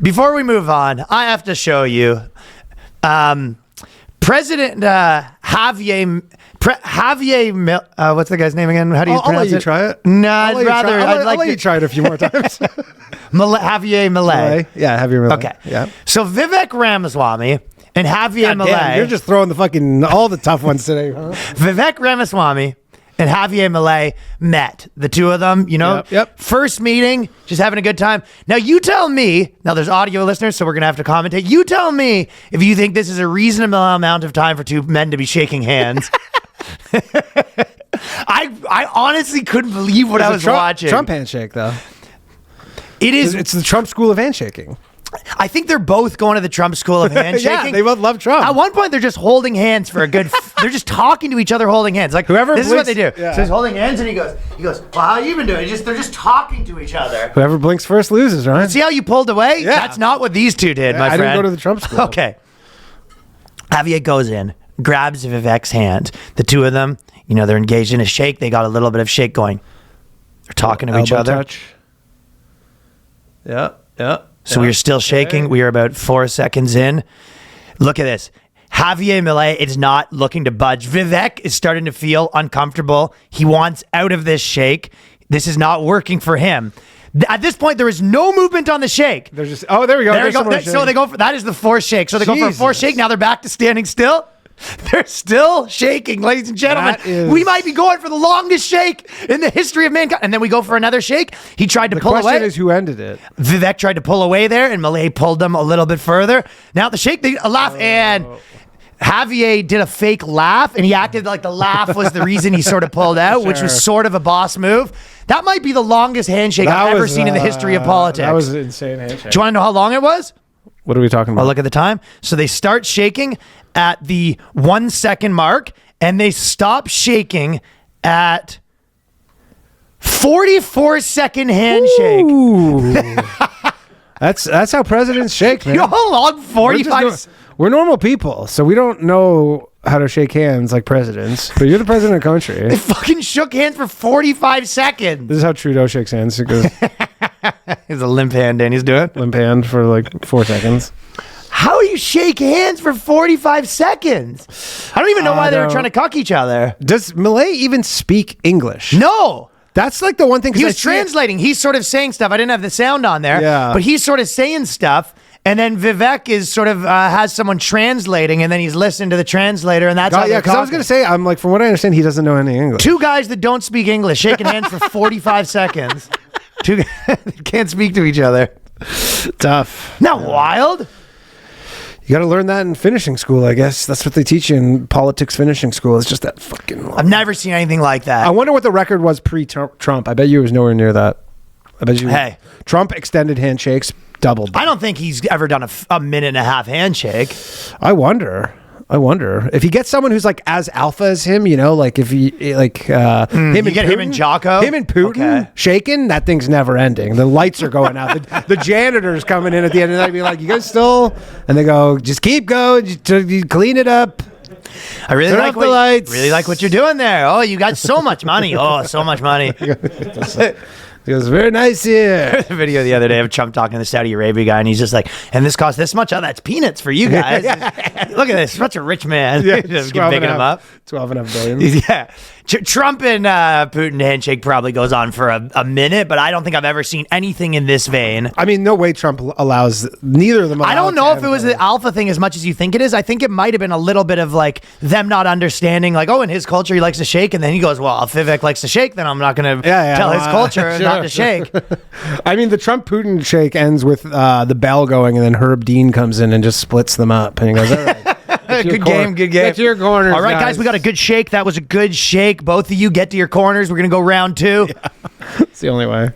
Before we move on, I have to show you. President Javier, what's the guy's name again? How do you pronounce it? I'll let you try it. No, I'd rather. I'll let you try it a few more times. Javier Milei. Yeah, Javier Milei. Okay. Yeah. So Vivek Ramaswamy and Javier Milei. Damn, you're just throwing all the tough ones today, huh? Vivek Ramaswamy and Javier Milei met. The two of them, Yep. First meeting, just having a good time. Now you tell me, now there's audio listeners, so we're going to have to commentate. You tell me if you think this is a reasonable amount of time for two men to be shaking hands. I honestly couldn't believe what I was watching. Trump handshake, though. It is. It's the Trump school of handshaking. I think they're both going to the Trump school of handshaking. Yeah, they both love Trump. At one point, they're just holding hands for a good. They're just talking to each other, holding hands. Like Whoever this blinks, is what they do. yeah. So he's holding hands, and he goes, "Well, how you been doing?" They're just talking to each other. Whoever blinks first loses, right? See how you pulled away? Yeah. That's not what these two did, my friend. I didn't go to the Trump school. Okay. Javier goes in, grabs Vivek's hand. The two of them, they're engaged in a shake. They got a little bit of shake going. They're talking to each other. Touch. Yeah. So we are still shaking. We are about 4 seconds in. Look at this. Javier Milei is not looking to budge. Vivek is starting to feel uncomfortable. He wants out of this shake. This is not working for him. At this point, there is no movement on the shake. They're just, there we go. There we go. So they go for, that is the fourth shake. So they go for a fourth shake. Now they're back to standing still. They're still shaking, ladies and gentlemen. We might be going for the longest shake in the history of mankind. And then we go for another shake. He tried to pull away. The question is who ended it. Vivek tried to pull away there, and Milei pulled them a little bit further. Now the shake, a laugh, and Javier did a fake laugh, and he acted like the laugh was the reason he sort of pulled out, which was sort of a boss move. That might be the longest handshake I've ever seen in the history of politics. That was an insane handshake. Do you want to know how long it was? What are we talking about? Well, look at the time. So they start shaking at the 1 second mark, and they stop shaking at 44-second handshake. Ooh. That's how presidents shake, man. You know how long 45? We're normal people, so we don't know how to shake hands like presidents. But you're the president of the country. They fucking shook hands for 45 seconds. This is how Trudeau shakes hands. He goes, He's a limp hand, Danny's doing. Limp hand for like 4 seconds. How do you shake hands for 45 seconds? I don't even know why they were trying to cuck each other. Does Milei even speak English? No. That's like the one thing. He was translating. He's sort of saying stuff. I didn't have the sound on there. Yeah. But he's sort of saying stuff. And then Vivek is sort of has someone translating, and then he's listening to the translator, and that's how they're because I was going to say, I'm like, from what I understand, he doesn't know any English. Two guys that don't speak English shaking hands for 45 seconds. Two guys can't speak to each other. Tough. Not wild. You got to learn that in finishing school, I guess. That's what they teach you in politics finishing school. It's just that fucking... I've never seen anything like that. I wonder what the record was pre-Trump. I bet you it was nowhere near that. I bet you... Hey. Trump extended handshakes doubled. I don't think he's ever done a minute and a half handshake. I wonder if he gets someone who's like as alpha as him, like if he like him and Jocko, him and Putin shaking, that thing's never ending. The lights are going out. the janitor's coming in at the end of the night, be like, "You guys still?" And they go, "Just keep going. You clean it up." I really Turn like off the lights. Really like what you're doing there. Oh, you got so much money. Oh, so much money. It was very nice here. A video the other day of Trump talking to the Saudi Arabia guy, and he's just like, and this costs this much? Oh, that's peanuts for you guys. Look at this. Such a rich man. Yeah, just picking him up. 12.5 billion. Yeah. Trump and Putin handshake probably goes on for a minute, but I don't think I've ever seen anything in this vein. I mean, no way Trump allows neither of them. I don't know if it was the alpha thing as much as you think it is. I think it might have been a little bit of like them not understanding, like, oh, in his culture he likes to shake, and then he goes, well, if Vivek likes to shake, then I'm not going to tell his culture not to shake. I mean, the Trump-Putin shake ends with the bell going, and then Herb Dean comes in and just splits them up, and he goes, all right. Good game. Get to your corners. All right, guys, we got a good shake. That was a good shake. Both of you get to your corners. We're going to go round two. Yeah. It's the only way.